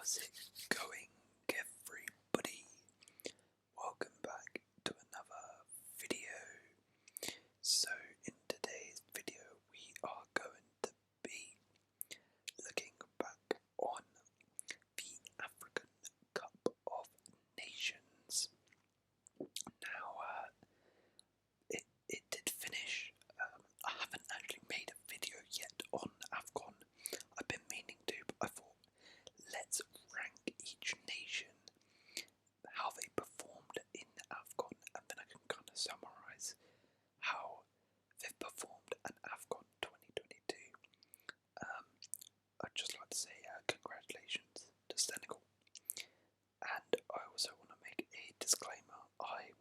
How's it going, everybody? Welcome back to another video. So in today's video we are going to be looking back on the African Cup of Nations. Now it did finish. I haven't actually made a video yet on AFCON. I've been meaning to, but I thought let's rank each nation, how they performed in AFCON, and then I can kind of summarise how they've performed at AFCON 2022. I'd just like to say congratulations to Senegal, and I also want to make a disclaimer. I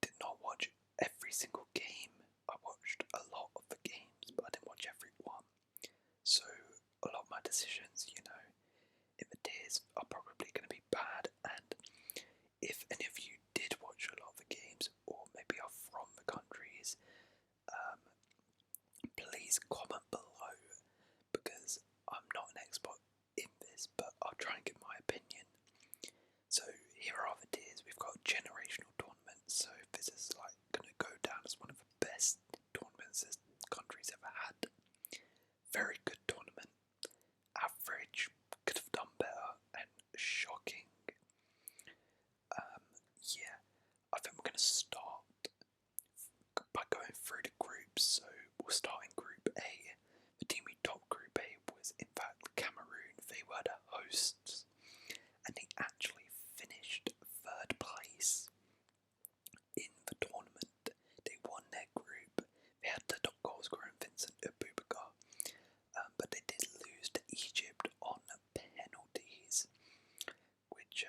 did not watch every single game. I watched a lot of the games, but I didn't watch every one. So a lot of my decisions, in the tiers are probably going to be bad, and if any of you did watch a lot of the games, or maybe are from the countries, please comment below, because I'm not an expert in this, but I'll try and give my opinion. So here are the tiers. We've got generational tournaments, so this is like going to go down as one of the best tournaments this country's ever had. Very good tournament. Average, could have done better, and shocking. Yeah, I think we're going to start by going through the groups. So we'll start in Group A. The team we topped Group A was in fact Cameroon. They were the hosts, and they actually finished third place in the tournament. They won their group. They had the top goal scorer in Vincent Abubakar, but they did lose to Egypt on penalties, which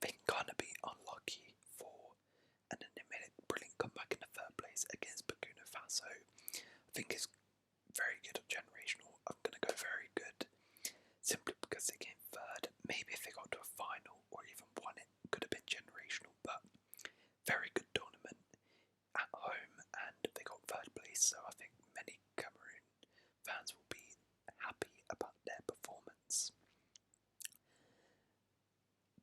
they can kind of be unlucky for, and then they made a brilliant comeback in the third place against Burkina Faso. I think it's very good at generational. I'm going to go very good, simply because they came third. Maybe if they got to a final or even won it, could have been generational, but very good tournament at home, and they got third place, so I think many Cameroon fans will be happy about their performance.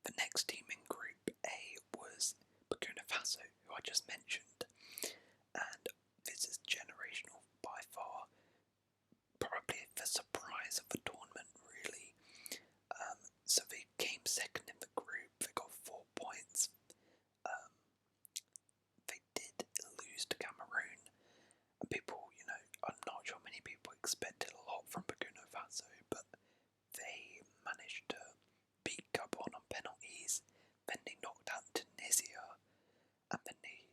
The next team in Group A was Burkina Faso, who I just mentioned, and this is generational by far. Probably the surprise of the tournament, really. So they came second in the group. They got 4 points. They did lose to Cameroon, and people, I'm not sure many people expected a lot from Burkina Faso, but they managed to beat Gabon on penalties. Then they knocked out Tunisia, and then they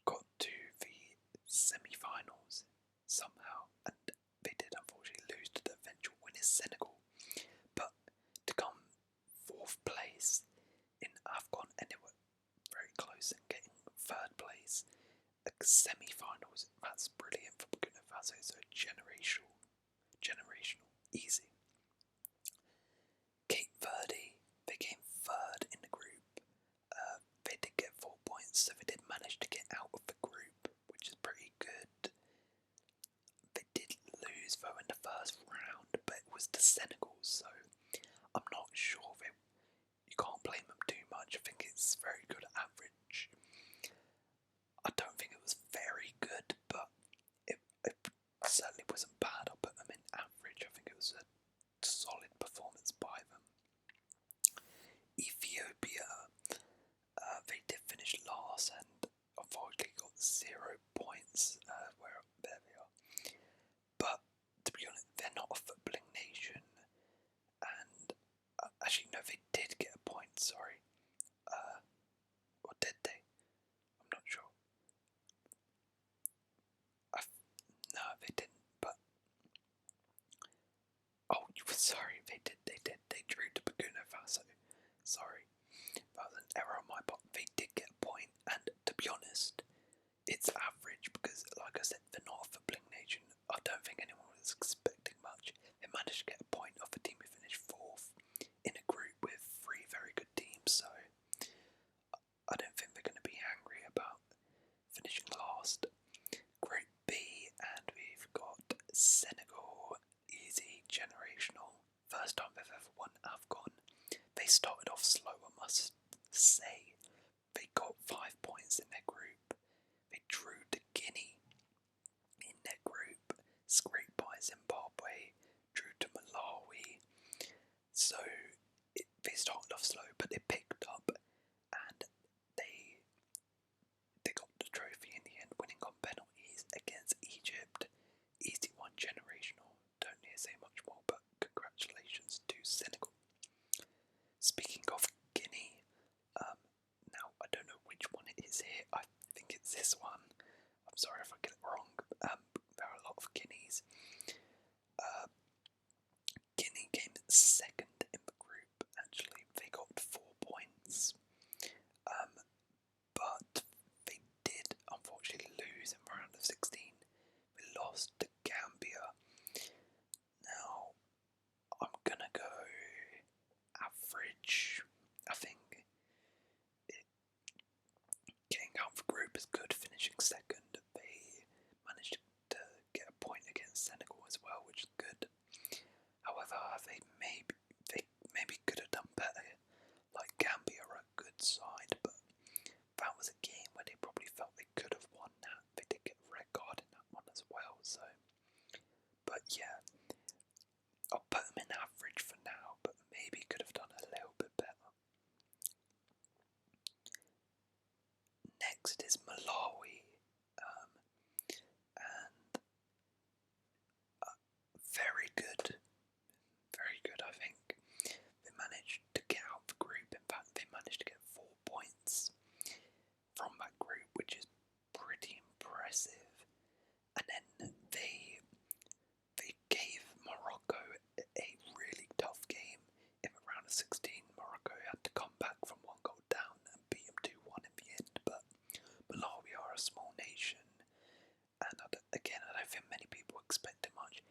got to the semi-finals somehow, and they did unfortunately lose to the eventual winners Senegal, but to come 4th place in AFCON, and they were very close in getting 3rd place at semi-finals. That's brilliant for Burkina Faso. So generational, easy. Cape Verde, they came 3rd in the group. They did get 4 points, so they did manage to get out of the group, which is pretty good. They did lose though in the first round, but it was to Senegal, so I'm not sure you can't blame them too much. I think it's very good average. I don't think it was very good, but it certainly wasn't bad. I'll put them in average. I think it was a solid performance by them. Ethiopia, they did finish last and unfortunately got 0 points. There they are. But to be honest, they're not a footballing nation, and actually no, they did get a point. Sorry, or did they? I'm not sure. No, they didn't. But oh, sorry, they did. They drew to Burkina Faso. Sorry, that was an error on my part. They did get a point, and to be honest, it's average because, like I said, they're not a footballing nation. I don't think anyone was expecting much. They managed to get a point off a team who finished 4th in a group with 3 very good teams, so I don't think they're going to be angry about finishing last. Group B, and we've got Senegal, easy, generational. first time they've ever won AFCON. They started off slow, I must say. They got 5 points in their group. They drew to Guinea in their group, scraped by Zimbabwe, drew to Malawi. So they started off slow, but they picked up and they got the trophy in the end, winning on penalties against Egypt. Easy one, generational. Don't need to say much more, but congratulations to Senegal. Speaking of Guinea, now I don't know which one it is here. I think it's this one. I'm sorry if I get it wrong. There are a lot of Guineas. Guinea came second in the group. Actually, they got 4 points. But they did unfortunately lose in the round of 16. They lost to Gambia. Now, I'm gonna go average. I think getting out of the group is good, finishing second. They managed to get a point against Senegal as well, which is good. However, they maybe could have done better. Like Gambia are a good side, but that was a game where they probably felt they could have won that. They did get a red card in that one as well, so. But yeah, I'll put them in average for now, but maybe could have done a little bit better. Next is Malawi, and very good, I think. They managed to get out of the group. In fact, they managed to get 4 points from that group, which is pretty impressive. And then they gave Morocco a really tough game in the round of 16. Morocco had to come back from 1 goal down and beat them 2-1 in the end. But Malawi are a small nation, and again, I don't think many people expected much.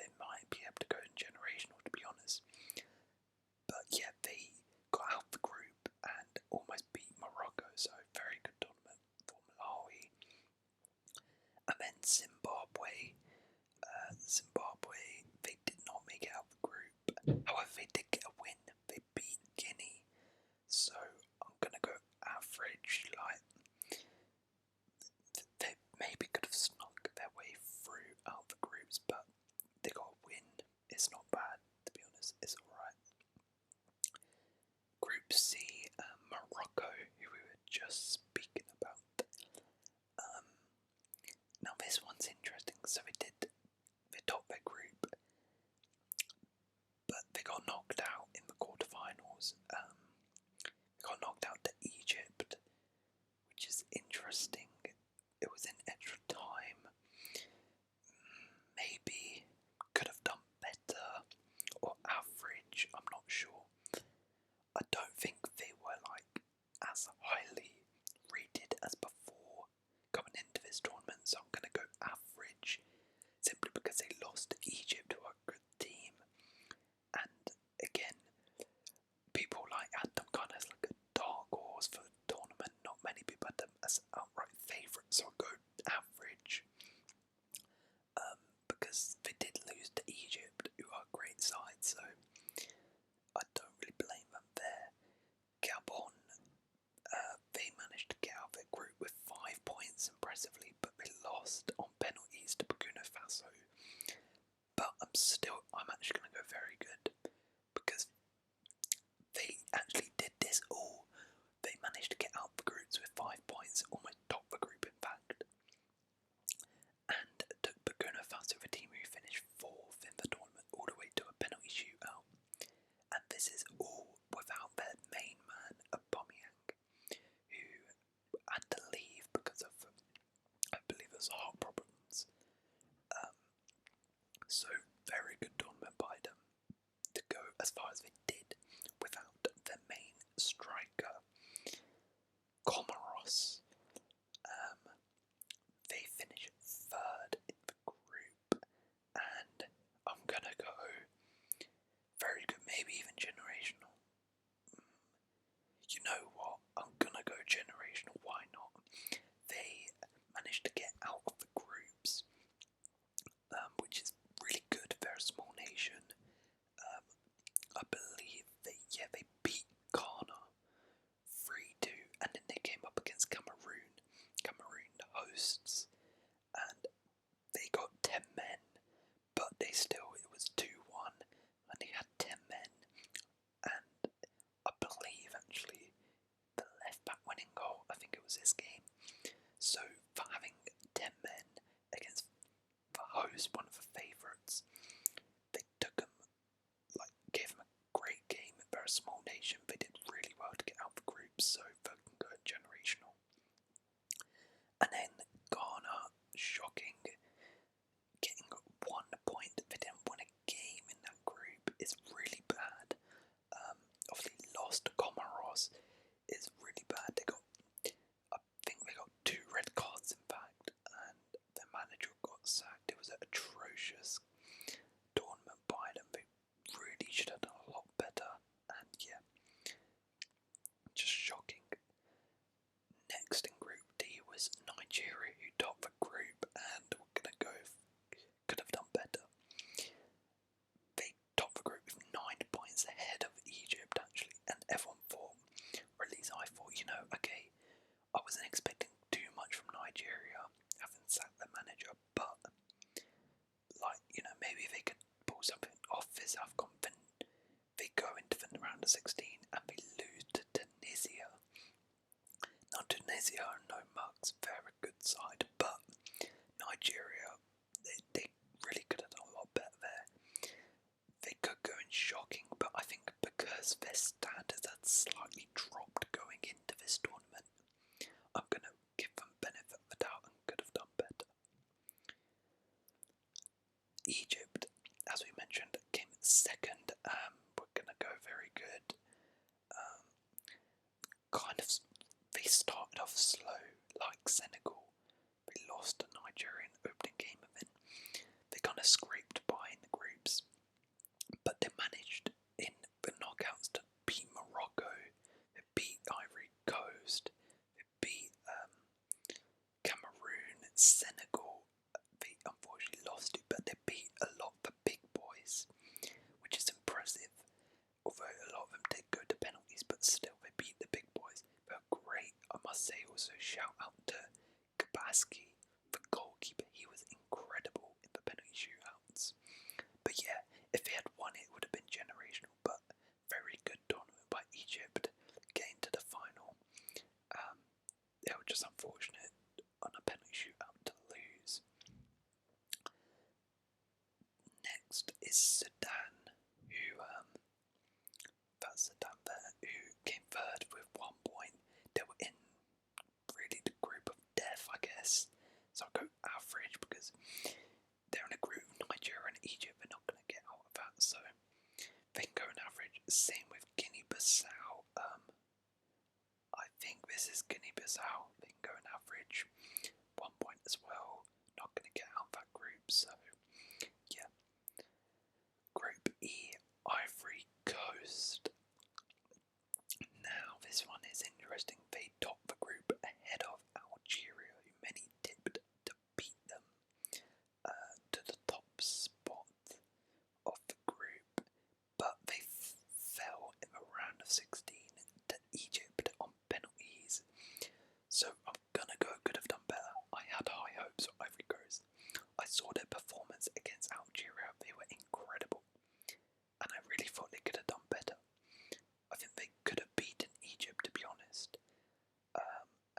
They might be able to go in generational, to be honest. But yeah, they got out of the group and almost beat Morocco, so very good tournament for Malawi. And then Zimbabwe. They did not make it out of the group. However, they did get a win. They beat Guinea. So I'm gonna go average. Like, they maybe could have snuck their way through out of the groups, but they got a win. It's not bad, to be honest. It's alright. Group C, Morocco, who we were just speaking about. Now this one's interesting. So they topped their group, but they got knocked out in the quarterfinals. They got knocked out to Egypt, which is interesting. It was in extra time. Maybe could have done better or average. I'm not sure. I don't think they were like as highly rated as before coming into this tournament, so I'm gonna go average simply because they lost to Egypt, who are a good team. And again, people had them kind of as like a dark horse for the tournament. Not many people had them as an outright favourite, so I'll go average. Because they did lose to Egypt, who are a great side, so I don't really blame them there. Gabon, they managed to get out of their group with 5 points impressively, but they lost on penalties to Burkina Faso. But I'm actually going to go very good, because they actually did this all. They managed to get out of the groups with 5 points, almost top the group in fact, and took Burkina Faso, the team who finished 4th in the tournament, all the way to a penalty shootout. And this is all without their main man, Aubameyang, who had to leave because of, I believe it was heart problems. So very good tournament by them to go as far as they did without their main striker. Comoros, they finished 3rd in the group, and I'm gonna go very good, maybe even generational. You know what? I'm gonna go generational. Why not? They managed to get out of the groups, which is really good. They're a small nation. it was 2-1, and they had 10 men, and I believe actually the left back winning goal, I think it was this game. So for having 10 men against the host, one of the favourites, they took them, gave them a great game. They're a small nation, they did really well to get out the group, so they can go generational. And then Ghana, shocking, getting 1 point. They didn't win a game in that group. It's really bad. Obviously lost to Comoros. It's really bad. I think they got 2 red cards in fact, and their manager got sacked. It was an atrocious tournament by them. They really should have done a lot better, and yeah, just shocking. Next in Group D was Nigeria, who topped the group, and we're gonna go. Could have done better. They topped the group with 9 points ahead of Egypt actually, and everyone thought, or at least I thought, okay, I wasn't expecting too much from Nigeria, having sacked the manager, but maybe they could pull something off this AFCON. Then they go into the round of 16 and they lose to Tunisia. Now Tunisia are no mugs, they're a good side, but Nigeria, they really could have done a lot better there. They could go in shocking, but I think because their standards had slightly dropped going into this tournament, I'm going to give them benefit of the doubt and could have done better. Egypt, as we mentioned, came second. We're going to go very good. They started off slow, like Senegal. They lost to Nigeria in the opening game, and then they kind of scraped by in the groups. But they managed in the knockouts to beat Morocco, they beat Ivory Coast, they beat Cameroon, Senegal. They unfortunately lost it, but they beat a lot of the big boys, which is impressive. Although a lot of them did go to penalties, but still they beat the big boys. They're great. I must say also shout out to Kabaski, the goalkeeper. He was incredible in the penalty shootouts. But yeah, if they had won it would have been generational, but very good tournament by Egypt, getting to the final. They were just unfortunate on a penalty shootout to lose. Next is Sudan, who came third with 1 point. They were in really the group of death, I guess. So I'll go average because they're in a group of Nigeria and Egypt. They're not going to get out of that, so they can go an average. Same with Guinea-Bissau. I think this is Guinea-Bissau. They can go an average. 1 point as well. Not going to get out of that group, so yeah. Group E, Ivory Coast. Now this one is interesting. They topped the group ahead of Algeria, who many tipped to beat them to the top spot of the group, but they fell in the round of 16 to Egypt on penalties. So I'm gonna go could have done better. I had high hopes for Ivory Coast. I saw their performance against Algeria. They were incredible, and I really thought they could have done better. I think they could have beaten Egypt, to be honest.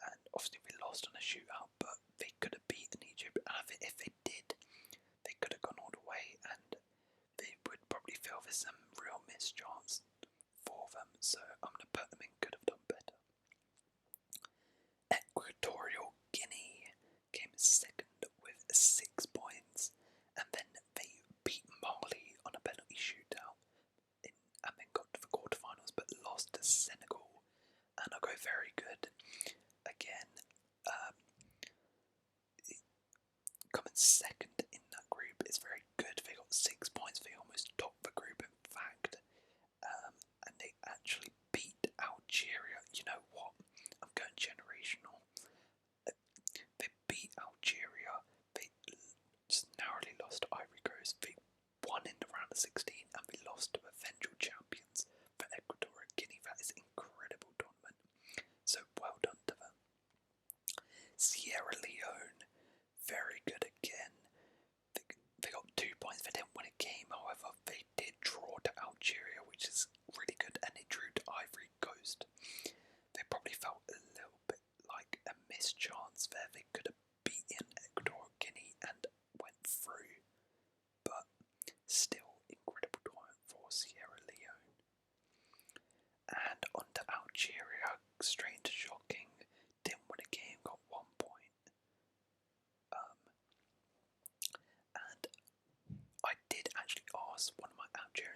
And obviously we lost on a shootout, but they could have beaten Egypt. And I think if they did, they could have gone all the way, and they would probably feel there's some real missed chance for them. So I'm going to put them in could have done better. Equatorial Guinea came second with 6 points, and then they beat Mali on a penalty shootout. And then got to the quarterfinals but lost to Senegal, and I'll go very good again. Coming second in that group is very good. They got 6 points. They almost topped the group in fact, and they actually beat Algeria. You know what? I'm going generational. They beat Algeria. They just narrowly lost to Ivory Coast. They won in the round of 16 and we lost to eventual champions for Equatorial Guinea. That is incredible tournament. So well done to them. Sierra Leone, very good again. They got 2 points. They didn't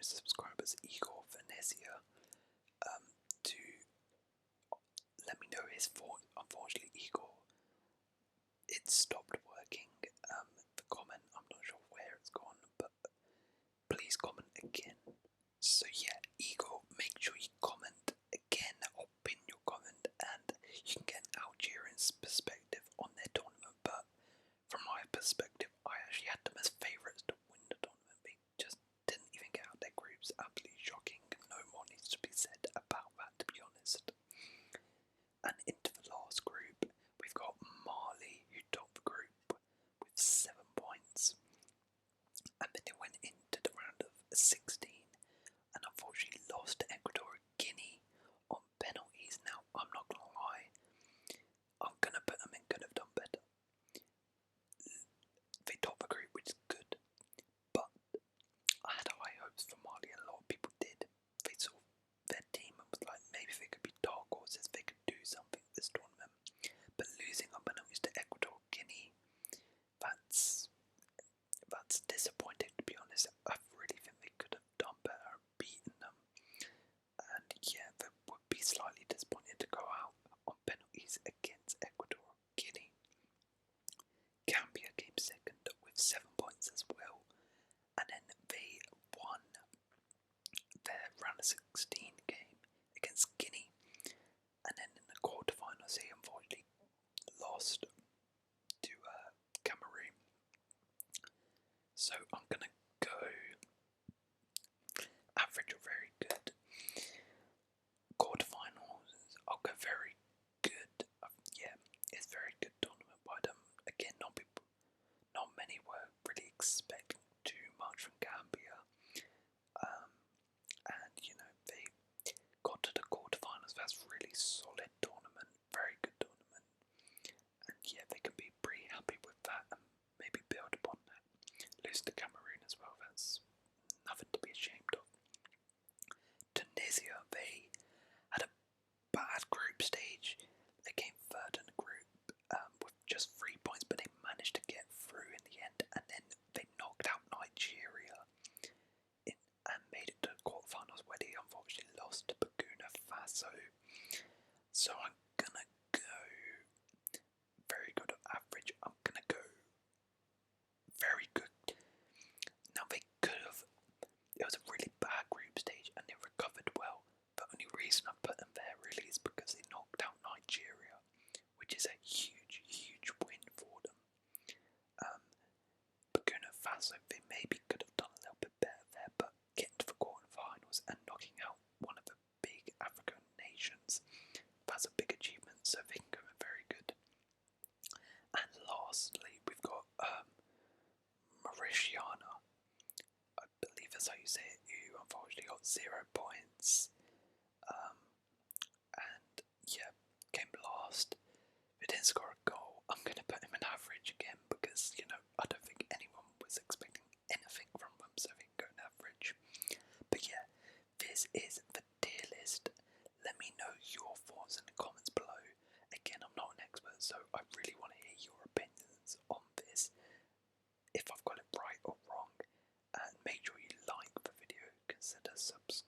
newest subscribers, Igor Venezia, to let me know his thoughts. Unfortunately, Igor, it stopped working. The comment, I'm not sure where it's gone, but please comment again. So yeah, Igor, make sure you comment again or pin your comment, and you can get Algerian's perspective on their tournament. But from my perspective, I actually had them as favourites to win the tournament. They just didn't even get out their groups. Absolutely shocking. No more needs to be said about that, to be honest. And into the last group, we've got Mali, who topped the group with 7 points. And then they went into the round of 16 and unfortunately lost to Ecuador Guinea on penalties. Now, I'm not gonna lie, I'm gonna put them in could have done better. They topped the group, which is good, but I had high hopes for Mali, and a lot of people did. They saw their team and was like, maybe they could be dark horses, they could do something this tournament. But losing on penalties to Ecuador Guinea, that's disappointing, to be honest. I really think they could have done better and beaten them. And yeah, they would be slightly disappointed to go out on penalties against Ecuador Guinea. Gambia came second with 7 points as well. And then they won their round of 16 game against Guinea. And then in the quarterfinals, they unfortunately lost to Cameroon. So I'm gonna go average or very good. Quarterfinals, I'll go very good. Yeah, it's very good tournament by them. Again, not many were really expecting too much from Gambia. And you know, they got to the quarterfinals. That's really solid tournament, very good tournament. And yeah, they can be pretty happy with that and maybe build upon that. Lose to Cameroon as well, that's nothing to be ashamed of. Tunisia, they had a bad group stage. They came third in the group with just 3 points, but they managed to get through in the end, and then they knocked out Nigeria and made it to the quarterfinals, where they unfortunately lost to Burkina Faso. So I'm gonna go very good or average. I'm gonna go very good. Now they could have. It was a really bad group stage, and they recovered well. The only reason I put them there really is because they knocked out Nigeria, which is a huge, huge win for them. Burkina Faso, they maybe could have done a little bit better there, but getting to the quarterfinals and knocking out one of the big African nations, that's a big achievement. So they can go very good. And lastly, we've got Mauritiana, I believe that's how you say it, who unfortunately got 0 points. And yeah, came last. They didn't score a goal. I'm going to put him in average again because, you know, I don't think anyone was expecting anything from them, so they can go in average. But yeah, this is the tier list. Let me know your thoughts in the comments below. Again, I'm not an expert, so I really want to hear your opinions on this. If I've got it right or wrong, and make sure you like the video, consider subscribing